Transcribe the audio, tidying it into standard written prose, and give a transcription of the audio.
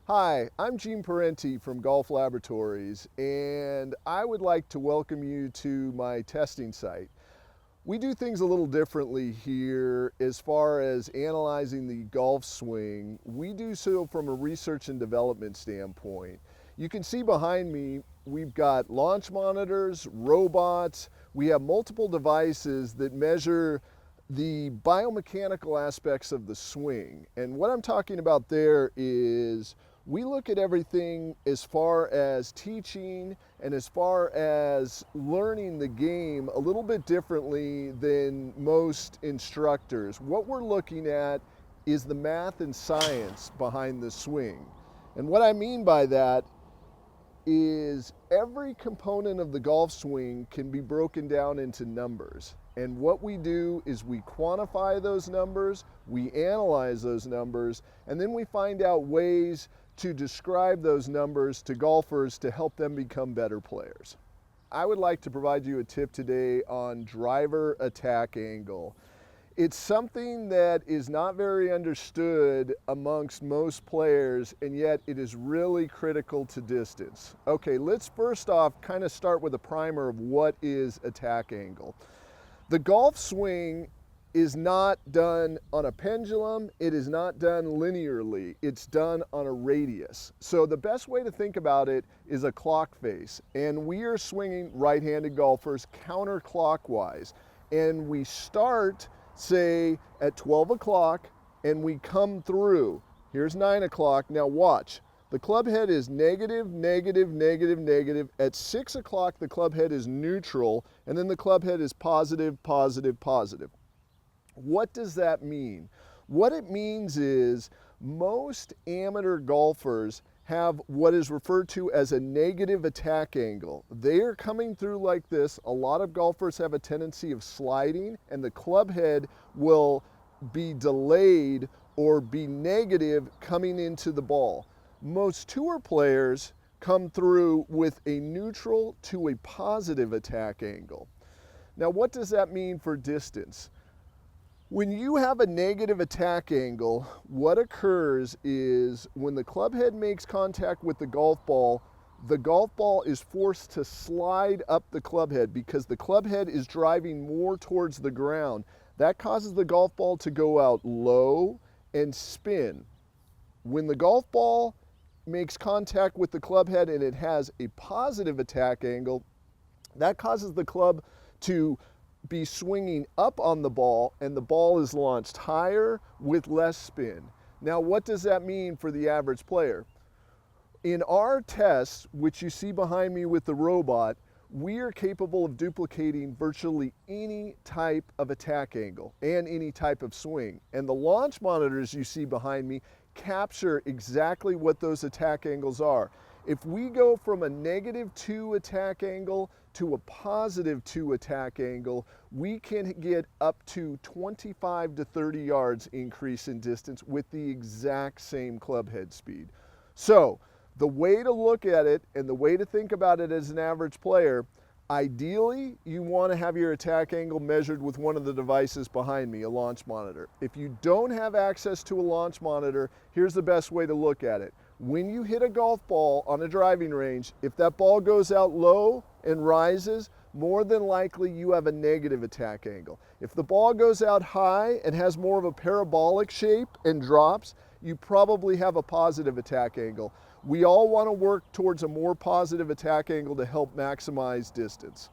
Hi, I'm Gene Parente from Golf Laboratories, and I would like to welcome you to my testing site. We do things a little differently here as far as analyzing the golf swing. We do so from a research and development standpoint. You can see behind me, we've got launch monitors, robots. We have multiple devices that measure the biomechanical aspects of the swing. And what I'm talking about there is we look at everything as far as teaching and as far as learning the game a little bit differently than most instructors. What we're looking at is the math and science behind the swing. And what I mean by that is every component of the golf swing can be broken down into numbers. And what we do is we quantify those numbers, we analyze those numbers, and then we find out ways to describe those numbers to golfers to help them become better players. I would like to provide you a tip today on driver attack angle. It's something that is not very understood amongst most players, and yet it is really critical to distance. Okay, let's first off kind of start with a primer of what is attack angle. The golf swing is not done on a pendulum, it is not done linearly, it's done on a radius. So the best way to think about it is a clock face, and we are swinging right-handed golfers counterclockwise, and we start say at 12 o'clock and we come through. Here's 9 o'clock. Now watch. The club head is negative, negative, negative, negative. At 6 o'clock, the club head is neutral, and then the club head is positive, positive, positive. What does that mean? What it means is most amateur golfers have what is referred to as a negative attack angle. They are coming through like this. A lot of golfers have a tendency of sliding, and the club head will be delayed or be negative coming into the ball. Most tour players come through with a neutral to a positive attack angle. Now, what does that mean for distance? When you have a negative attack angle, what occurs is when the club head makes contact with the golf ball is forced to slide up the club head because the club head is driving more towards the ground. That causes the golf ball to go out low and spin. When the golf ball makes contact with the club head and it has a positive attack angle, that causes the club to be swinging up on the ball, and the ball is launched higher with less spin. Now, what does that mean for the average player? In our tests, which you see behind me with the robot, we are capable of duplicating virtually any type of attack angle and any type of swing. And the launch monitors you see behind me capture exactly what those attack angles are. If we go from a -2 attack angle to a +2 attack angle, we can get up to 25 to 30 yards increase in distance with the exact same club head speed. So the way to look at it and the way to think about it as an average player, ideally you want to have your attack angle measured with one of the devices behind me, a launch monitor. If you don't have access to a launch monitor, here's the best way to look at it. When you hit a golf ball on a driving range, if that ball goes out low and rises, more than likely you have a negative attack angle. If the ball goes out high and has more of a parabolic shape and drops, you probably have a positive attack angle. We all want to work towards a more positive attack angle to help maximize distance.